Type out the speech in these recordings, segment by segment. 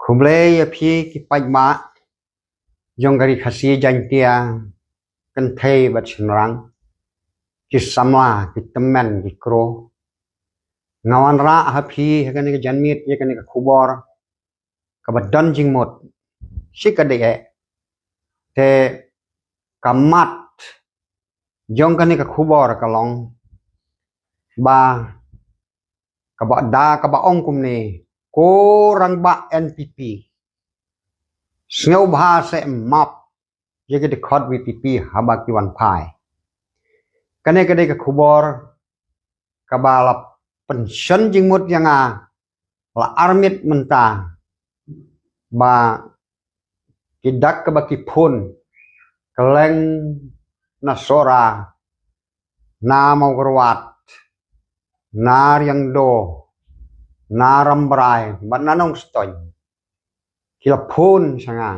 Kumle ya phi ki pajma jong gari khasi jantia kan thei bat chinrang ki samwa ki temen ki kro ngawan ra ha phi ha kan ki janmit ya kan ki khubor ka badan jing mot sikade te kamat jong kan ki khubor ka long ba ka ba da ka ba ong kum ni ko rang ba NPP sneu bha se map ye ke khot VPP haba ki wan phai kane kade ka khubor ka ba la pension jing mot yanga la armit menta ba ki dak ka ba ki phun keleng na sora na mau gerwat na yang do na rambrai ban nanong stoy kila phun sanga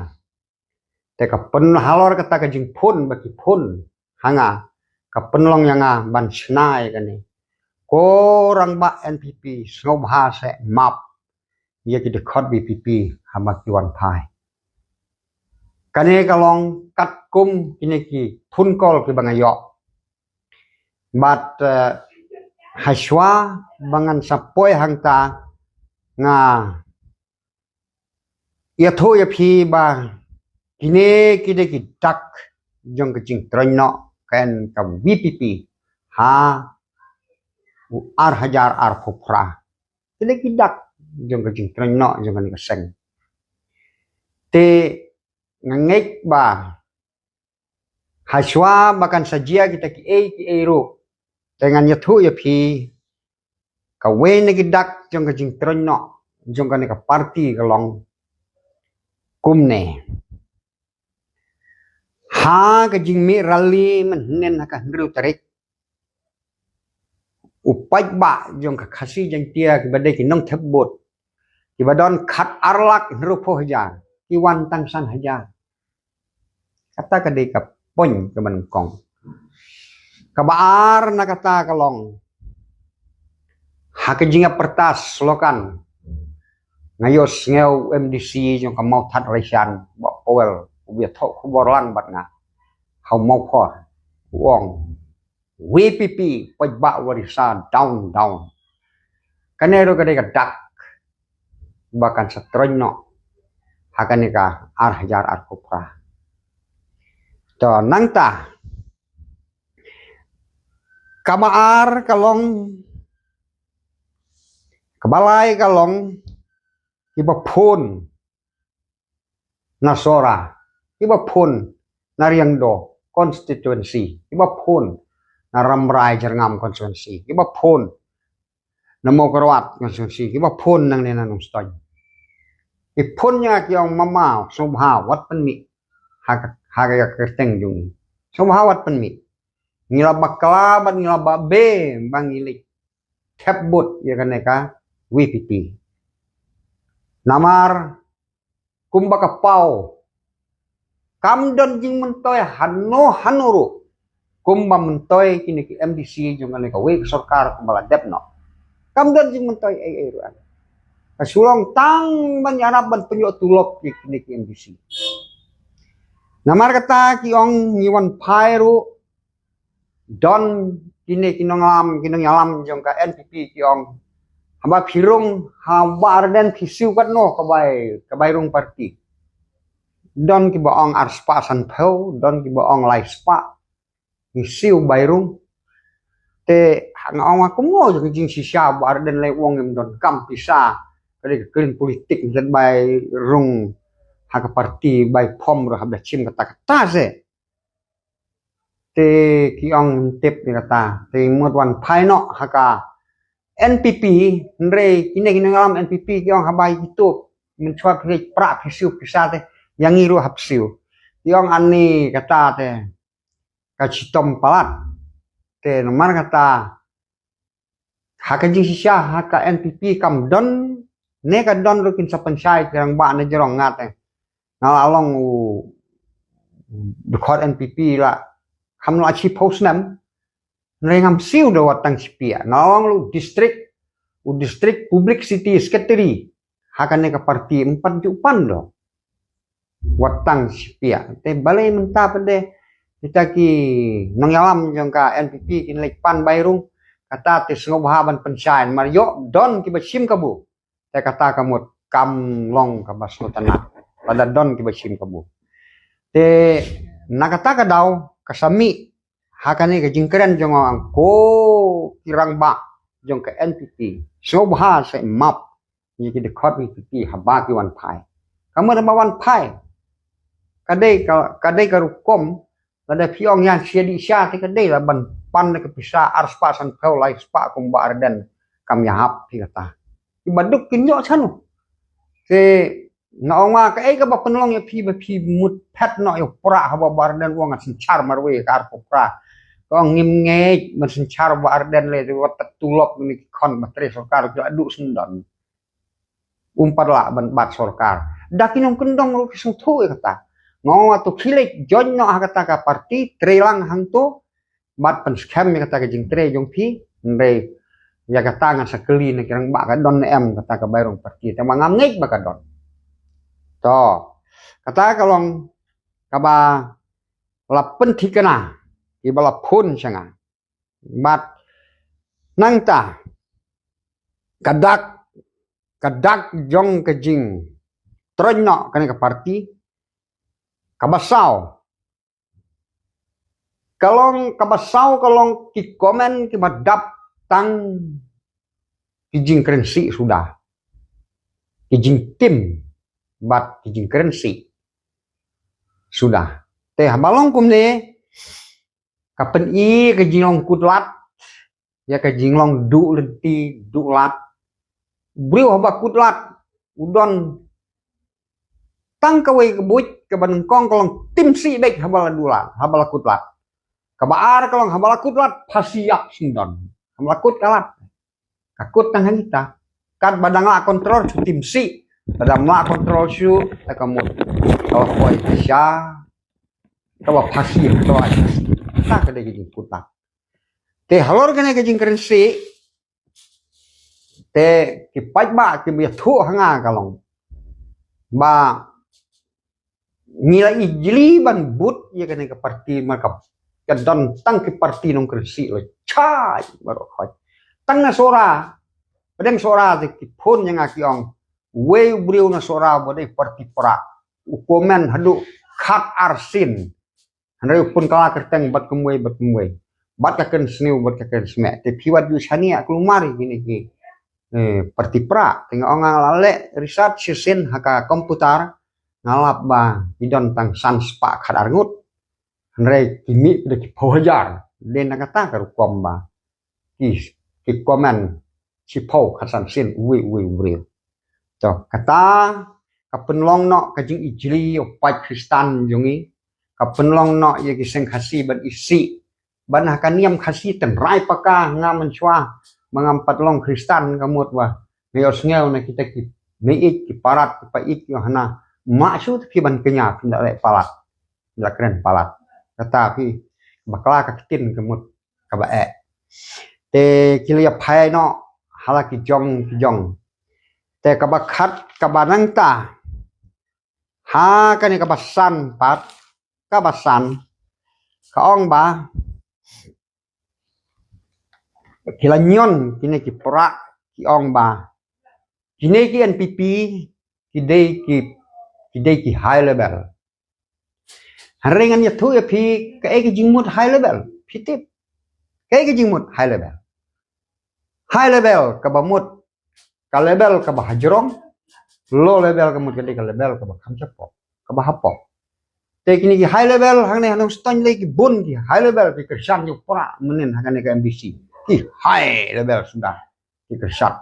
te ka pen halor kata ka jing phun baki phun hanga ka penlong yanga ban snai kani ko rang ba NPP snow bha se map ye ki de khot BPP hama ki wan phai kane ka long kat kum kini ki thun kol ki bangayo bat haswa bangan sapoi hangta nga ya tho ya phi ba kine kide ki tak jong ke jing trano kan ka VPP ha ar hajar ar phupra kide ki dak jong ke jing trano jong kan ka seng te ngek ba haswa bakan sajia kita ki ro dengan ya tho ya phi ka we ne ki dak jong ke jing trano jong kan ka party ka long kumne ha ka jing mi rally man nen ka ndru tarik upai ba jong ka khasi jang tia ki badai ki nong thep bot ki badon khat arlak ndru pho hajar ki wan tang san hajar kata ka de ka pon ka man kong ka baar na kata ka long ha ka jinga pertas lokan ngayos ngeu MDC jong ka mau that raisan ba powel ubia tho khubor lang bat nga hau mau kho wong VPP pajba warisa down kanero kade ka dak bakan satrono hakane ka ar hajar ar kopra to nangta kamaar kalong kabalai kalong iba phun nasora iba phun nariangdo constituency iba phun na ramrai jerngam constituency iba phun na mokorwat constituency iba phun nang nena nung stoy iphunnya kyong mama subha wat penmi haga kerteng jung subha wat penmi ngila bakla ban ngila babe bangilik thepbut ya kaneka VPP namar kumbaka pau kamdon jing mentoy hanuru kumba mentoy kini ki MDC jung ane ka we sarkar kumbala depno kamdon jing mentoy ruan kasulong tang banyarap ban penyo tulop kini ki MDC namar kata ki ong ngiwan phairu don kini kinongam kinongyalam jung ka NPP ki ong hamba phirung hamba arden phisiu kat no kabai rung parti don ki baong arspa san pheu don ki baong lai spa phisiu bairung te ngong aku mo jing sisa ba arden lai wong em don kam pisa kali kelin politik dan bai rung hak parti bai pom ro habda chim kata se te ki ong tip ni kata te mut wan phai no haka NPP nre kini ngalam NPP kyong habai itu mencuat ke pra phisiu pisa te yang iru hapsiu kyong ani kata te kacitom palat te nomor kata hakaji sisa haka NPP kam don ne ka don rukin sa pansai kerang ba na jerong ngate ngalalong dekat NPP la kam la chi posnam Rengam siu do watang sipia. Nawang lu distrik public city secretary. hakane ka parti 4 jupan do watang sipia te balai menta pede kita ki nangyalam jong ka NPP kin lek pan bairung kata te sengobahaban pensain mario don ki basim kabu te kata kamut kam long ka basno tanah pada don ki basim kabu te nakata ka daw kasami hakane ka jingkeren jong ang ko kirang ba jong ka NPP sengobaha se map ni ki dekot NPP haba ki wan pai kamu ada wan pai kadai karukom ada piong yang siadi sia te kadai la ban pan ke pisa arspa san kau lai spa kum ba arden kam yahap pi kata ibaduk kinyo chanu te ngaonga ka ka ba penolong ya pi mut pet no yo pra ha ba arden wong asin char marwe kar pra ko ngim nge men sin char ba arden le wat tulop ni kon matre sorkar jo adu sendon umparla ban bat sorkar dakinong kendong ro kisung thu kata ngau atu khilek jon no kata ka parti trelang hangto bat pen scam kata ka jing tre jong pi ndai ya kata nga sakeli ne kirang ba ka don em kata ka bairong parti te mangam ngek ba ka don to kata kalong kaba lapen thikana ibala phun sanga bat nangta kadak jong ka jing tronyo kane ka parti kabasau kalong ki komen ki madap tang kijing kerensi sudah kijing tim bat kijing kerensi sudah teh balong kumne kapen i kijing long kutlat ya kijing long du lenti du lat brio haba kutlat udon tang kawe kebuj ke banengkong kolong tim si dek habala dula habala kutlat kabaar kolong habala kutlat pasiak sindon habala kut kalat kakut tang hanita kan badangla kontrol su tim si badangla kontrol su takamut kalau koi sya kawa pasiak kawa tak kede gijing kutlat te halor kene gijing kerensi te kipaj ba ki thu hanga kalong ba nila ijli ban but ya kene ke parti markap kadon tang ke parti nong kersi lo chai baru khoi tang na sora pedeng sora te ki phon yang akiong we briu na sora bode parti pra ukomen hadu khat arsin hanre pun kala kerteng bat kumwe bat ka ken sniu bat ka ken sme te piwat yu sania kulumari gini ki parti pra tengok orang lale riset sisin haka komputer ngalap ba idon tang sans pa khadar ngut nrei kimi de pohajar den kata karu komba ki komen si pau khasan sin wi wi to kata kapenlong no kajing ijli opai kristan jungi kapenlong no ye kiseng khasi ban isi ban hakaniam khasi tenrai paka ngamen chwa mengampat long kristan kamut wa meos ngeu na kita ki meit ki parat ki pait yo hana maksud ki ban kenya tidak lek palat tidak keren palat tetapi bakla ka kitin kamut ka bae te kilia phai no hala ki jong te ka bakhat ka banang ta ha ka ni ka basan pat ka basan ka ong ba kilanyon kini ki pra ki ong ba kini ki NPP kidei ki high level harengan ya thu ya pi ka ki jingmut high level pitip ka ki jingmut high level ka bamut ka level ka bahajrong low level ka mut ka level ka khamchapok ka bahapok te kini ki high level hangne hanung ston le ki bun ki high level ki kersan yu pra menen hangane ka MBC ki high level sudah ki kersan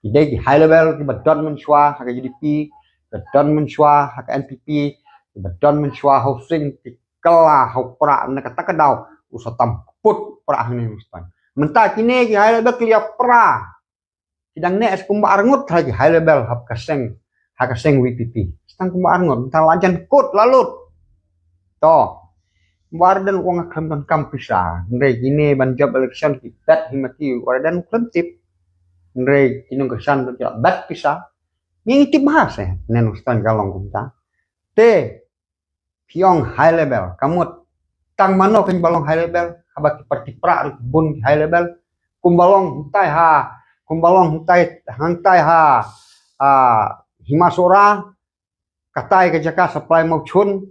kidei ki high level ki badon menshwa haka GDP badon menshwa haka NPP badon menshwa housing ki kala hau pra na kata kadau usatam put pra hangane ustan menta kini ki high level ki pra sidang ne es kumba arngut lagi high level hap kaseng WPP stang kumba arngut menta lanjan kut lalut to warden wong akan kampisa ndre gini ban job election ki bet himati warden klentip ndre kinung kesan bet pisa Ngiti bahas nenong stan kalong kumta. Te piong high level kamut tang mano kan balong high level habaki parti pra bun high level kumbalong hutai hangtai ha himasora katai ke jaka supply mau chun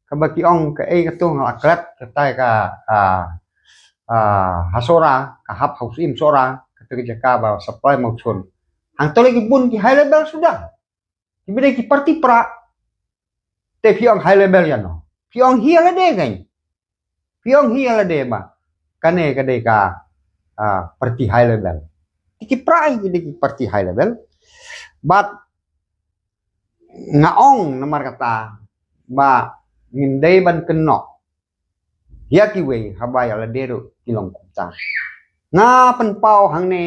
kabaki ong ke katu ngaklat katai ka hasora ka hap hausim sora katu ke jaka ba supply mau chun hang tole ki bun ki high level sudah ibide ki parti pra te piong high level ya no piong hi ala de kan piong hi ala de ba kane kade ka parti high level ki pra ki parti high level but ngaong namar kata ba ngindai ban kenok ya ki we habay ala deru kilong kumta nga penpau hang ne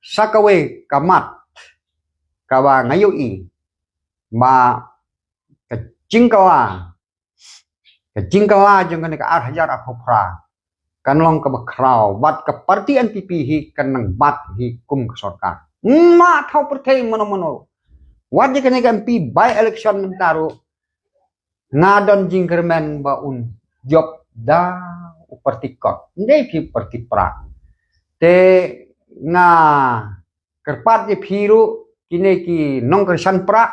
sakawe kamat kawa ngayo i ba kecingkawa jeng kan ka hajar apopra kanlong ka bakraw bat ka parti NPP hi kanang bat hi kum ka sarkar ma thau perthai mano wajib kan MP by election mentaro ngadon jingkermen ba un job da upertikot ndai pi pertipra te nga kerpat je phiru kine ki nong kersan pra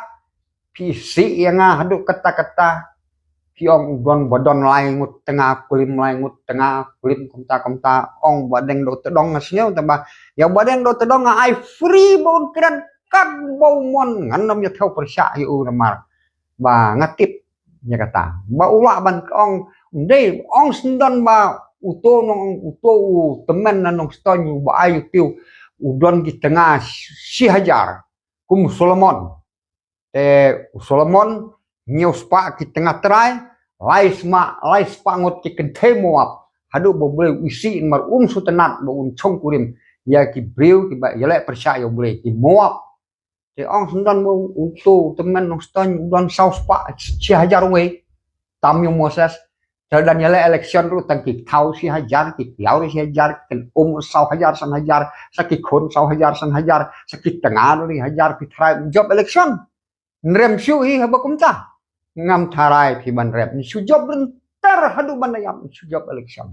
pi si yang hadu kata-kata piong don bodon lai ngut tengah kulim kumta ong badeng do tedong ngasnya tamba ya badeng do tedong ai free bon kran kak bau mon nganam ya thau persya yu namar ba ngatip nya kata ba ula ban ong ndai ong sendon ba uto temen nanong stonyu ba ayu tiu udon di tengah si hajar kum Solomon Solomon nyeus pa ki tengah terai lais pa ngot ki kenthe moap hadu boleh isi mar sutenat ba chong kurim ya ki breu ki ba yale persya yo boleh ki moap te ong sendon mo uto temen nong ston udon saus pa si hajar we tam yo Moses dan yale election ru tang ki thau si hajar ki piau si hajar ken sau hajar san hajar sakit khon sau hajar san hajar sakit tengah ri hajar pi try job election nrem shu hi haba kumta ngam tharai pi ban rep ni su job bentar hadu bandayam su job election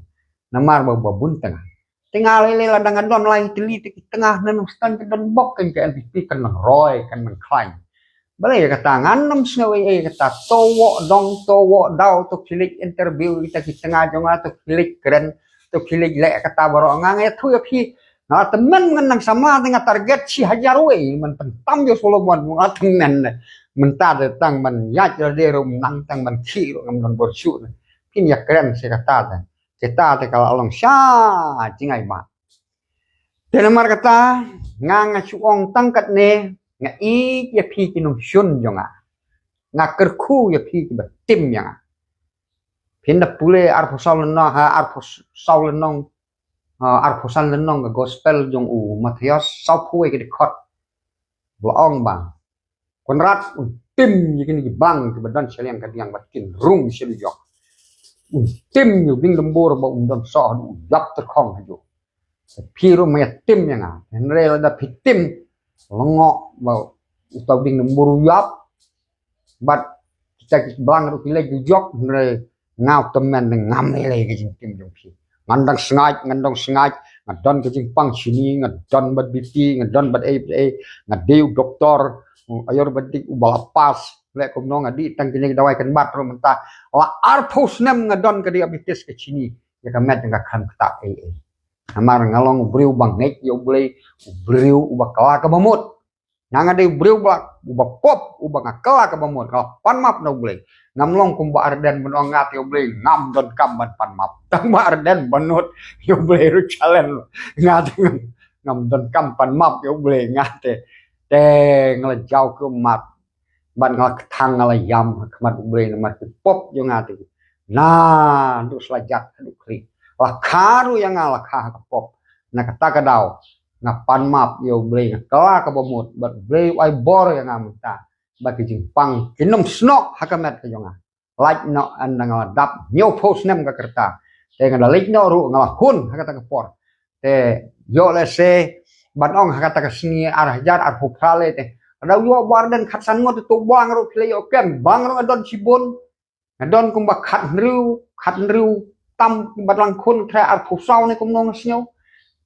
namar ba bun tengah lele ladang don lai teli ti tengah nan stan don bok kan ke NPP kan nang roy kan man klaim balai kata nganam snawe kata towo daw to kilik interview kita ki tengah jonga to kilik keren to kilik le kata baro ngangai thu ya pi na temen nang sama dengan target si hajar we man pentam yo Solomon ngatengen menta datang man ya de rum nang tang man ki ngam don borsu pin ya keren si kata kita te kalau along sya jingai ba telemar kata ngang suong tangkat ne nga i ya pi kinung syun jonga nga kerku ya pi ba tim yang pinda pule arposal lenong ga gospel jong u Matias sau pue ke dekot boong bang konrat tim yikin ki bang ke badan seliang ka diang batin rung selu yok tim yu bing lembur ba don so yap terkong hajo piru me tim yang henre da pitim lengok bau utau ding nemburu yap bat kita belang ru kile jok nre ngau temen ngam le ke tim jong pi ngandang sengaj ngadon ke jing pang sini ngadon bat biti ngadon bat ngadeu doktor ayor badik ubala pas le kom no ngadi tang kini dawai kan bat ro menta la arthos nem ngadon ke dia bitis ke sini ya kamet ngak kan kata amar ngalong breu bang nek yo boleh breu uba kala ka mamut nanga de breu ba uba pop uba ngakala ka mamut ka panmap no boleh ngamlong kumba arden menong ngat yo boleh ngam don kamban panmap tang ba arden banut yo boleh ru challenge ngat ngam don kam panmap yo boleh ngate te ngelejau ke mat ban ngak thang ngala yam khamat boleh mat pop yo ngate nah nduk selajat nduk kri lakaru yang ngalakah kapop na kata kadau na panmap yo blay kala ka bomut but blay ai bor yang ngamta bagi jingpang kinom snok hakamet ka jonga like no andang dap nyo post nem ka kerta te ngada like no ru ngala hun hakata kapor te yo le se banong hakata ka sini arah jar ar pupale te ada yo warden khat san ngot tu bang ro phile yo kem bang ro adon chibon adon kum ba khat nriu tam batlang khun thra ar phu sau ne kum nong snyo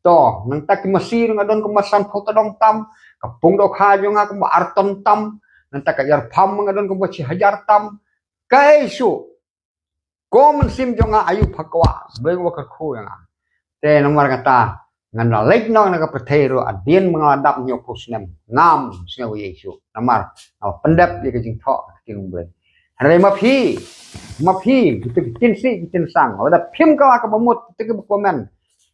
to nang tak masi ro adon kum san phu ta dong tam kapung do kha jo nga kum ar ton tam nang tak yar pham adon kum chi hajar tam kai su common sim jo nga ayu phakwa beng wa ka khu nga te nomor kata ngan la lek no na ka petero adien mengadap nyo pusnem ngam snyo yesu nomor pendap ye ka jing tho king ble hare ma phi kita tin si tin sang ada phim ka bamut kita komen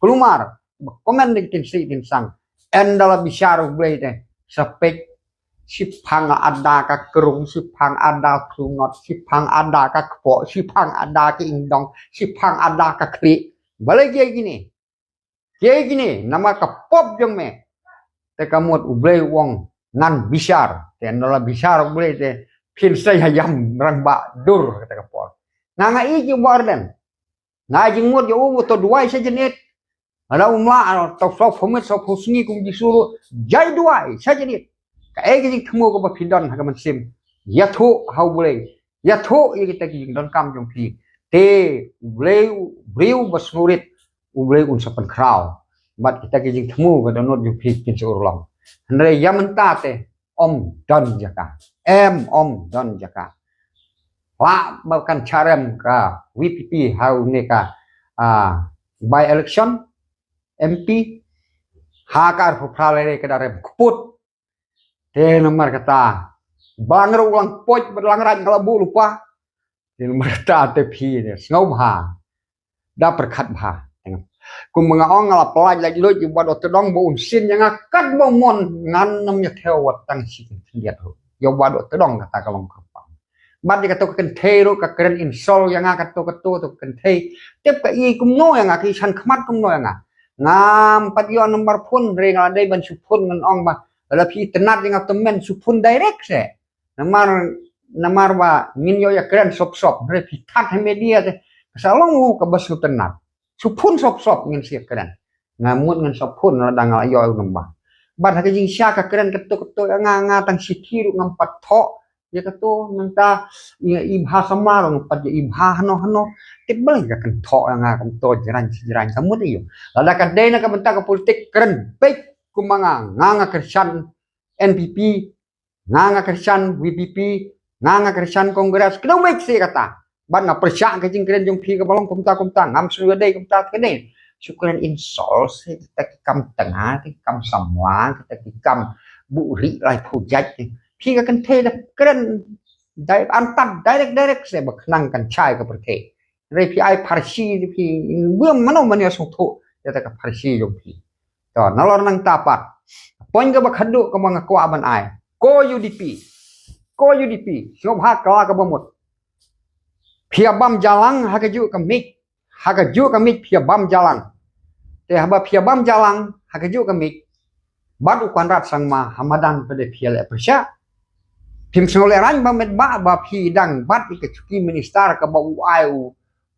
kelumar komen ni tin si tin sang en dalam bicara ble te sepek sipang ada ka kerung sipang ada klungot sipang ada ka kpo sipang ada ka indong sipang ada ka kli balik ye gini nama ka pop jong me te kamut ublei wong nan bisar te ndola bisar ublei te pin saya yam rangba dur kata ka pop nanga i ji warden na ji ngut yo to duai sa jenit ala umla to so fomet so phusni kum disuru jai duai sa jenit ka e ji thmu ko ba phidon ha ka man sim yathu hau ublei yathu i kita ki don kam jong phi te ublei briu basmurit ublei un sapan kraw mat kita ki jing thmu ka donot ju phi kin sur long andre yamanta te om don jaka om don jaka wa bahkan charem ka VPP hau ne ka by election MP hakar phale ka darem khput te nomor kata bangro ulang poj berlang rang kalabu lupa te nomor kata te phi ne ngau ha da perkhat bha kum mga ong ala pelaj lagi lo ji wad otodong bo unsin yang akat bo mon ngan nam ya theo wat tang si liat ho yo wad otodong kata kalong kapang bad di kato ken thero ka keren insol yang kato to ken thei tep ka i kum no yang ki san khmat kum no yang ngam pat yo nomor phun re ngala dai ban su phun ngan ong ba la phi tenat yang temen su phun direct se namar ba min yo ya keren sop re phi that media se salong ka basu tenat supun sop ngin siap keren ngamut ngin sopun ladang ayo nembah bad ha jing sya ka keren ketuk nga tang sikiru ngampat tho ya ketu nanta i bahasa marong pat i hano tibel ka kan tho nga kam to jaran samut iyo lada ka dei na ka benta ka politik keren baik kumanga nga kersan NPP nga kersan VPP nga kersan kongres kedau baik si kata ban na persya ka jing keren jong phi ka balong kumta ngam su dei kumta kene syukuran insol se kita kam tengah ti kam samwa kita kam bu ri lai phu jat phi ka kan the la keren dai antam direct se bak nang kan chai ka per the re phi ai parsi phi bum mano mania su thu ya ta ka parsi jong phi to nalor nang tapat poin ka bak hadu ka mga kwa ban ai ko UDP syob ha kala ka bamut Pia bam jalang hakaju kamik pia bam jalang te haba pia bam jalang hakaju kamik badu kwanrat sangma hamadan pada pia le persya pim soleran ba met ba pi dang bat ikachuki minister ka ba uai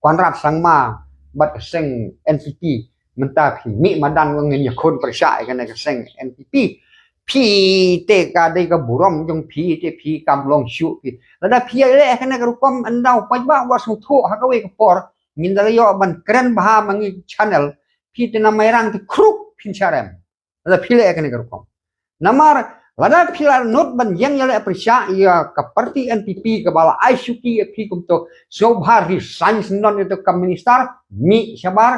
kwanrat sangma bat seng NPP menta pi mi madan wengen yakon persya kan ka seng NPP pi te ka dei ka burom jong pi te pi kam long shu pi lada pi le kana ka rukom andau pa ba wa su tho ha ka we ka por min da yo ban kren bha mangi channel pi te na mai rang te kruk pin charem lada pi le kana ka rukom namar lada pi la not ban yang ya le persya ya ka parti NPP ka bala ISUP pi kum to so bha resign non itu ka minister mi sabar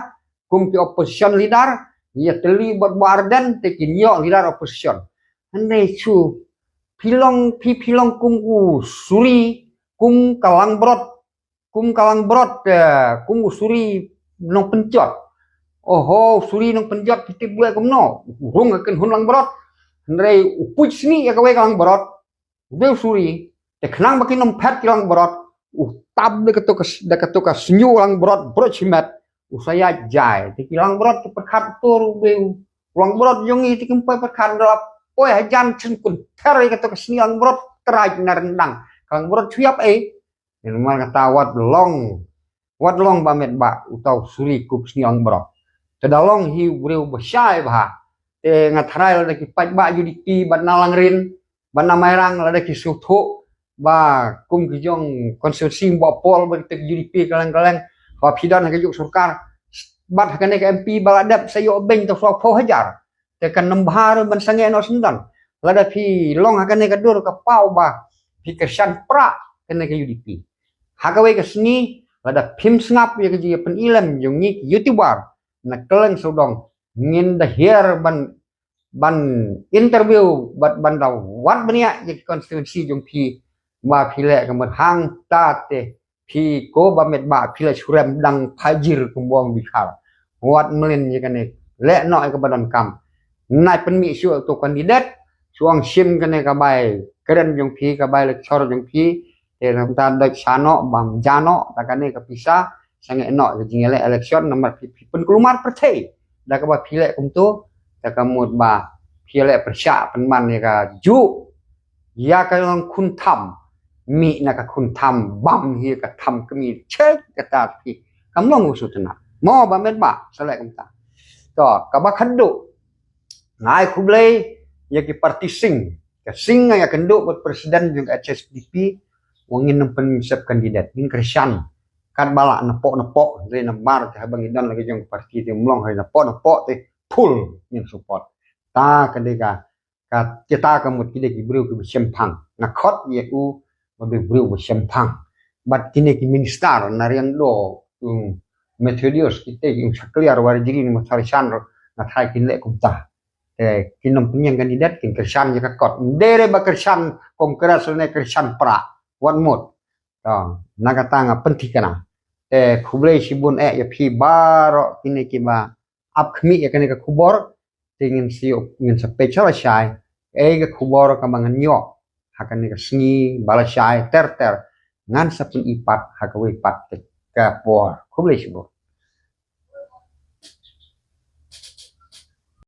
kum pi opposition leader ya teli buat warden te kinyo leader opposition Andai cu pilong kum suri kum kalang brot kum suri nong penjot suri nong penjot kita buat kum no rung akan hunlang brot andai upuj sini ya kawe kalang brot udah suri te kenang baki nong pet kalang brot tab de ketuka senyu kalang brot cimet saya jai te kalang brot cepet tur ulang brot jongi te kempai perkan dalam oi hajan chen kun thari ka to sniang brot traj na rendang kang brot thiap yang mana kata wat long ba met ba utau suri kup sniang brot tedalong hi breu besai ba te ngathrai la ki paj ba UDP ban nalang rin ban namai rang la da ki su tho ba kum ki jong konstitusi bo pol ba tek UDP kalang-kalang ba phidan ka juk sarkar bat ka ne ka MP baladap sayo beng to so pho hajar te kan nambhar ban sange no sendan la da phi long ka ne ka dur ka pau ba phi ka shan pra ka ne ka UDP ha ka we ka sni la da phim ngap ye ka ji pen ilam jong ni YouTuber na keleng sodong ngin da hier ban interview ban da wat bania ye konstitusi jong phi ma phi le ka mat hang ta te phi ko ba met ba phi le surem dang phajir kumbong bikhal wat melin ye ka ne le no ka badan kam nai pen mi su to kandidat chuang sim ka ne ka bai keren jong phi ka bai le chor jong phi te ram ta da chano bam jano ta ka ne ka pisa sange no ka jing election nomor phi pen kelumar percaya da ka ba phi le kum tu ta ka mut ba phi le persya pen man ne ka ju ya ka long kun tham mi na ka kun tham bam hi ka tham ka mi che ka ta phi kam long su tna mo ba met ba sale kum ta to ka ba khandu ngai khuble ya ki parti sing ya kendu buat presiden juga HSDP wangin nempen sep kandidat din krisyan kan bala nepok re nambar ta bang idan lagi jong parti ti mlong hai nepok te full min support ta kadega ka kita ka mut kide ki bru ki sempang na khot ye u ba be bru sempang bat kine ki minister na riang do Methodius kita yung sakliar war jiri ni masarisan na thai kin le kum ta kinom penyang kandidat kin kersan je ka kot dere ba kersan kongres ne kersan pra wan mot na kata nga pentikana khuble sibun ya phi baro kine ki ba ap khmi ya kane ka khubor tingin si ngin special shai ka khubor ka mangan nyo hakane ka sngi bala shai ter ngan sapun ipat hakawe pat ka por khuble sibun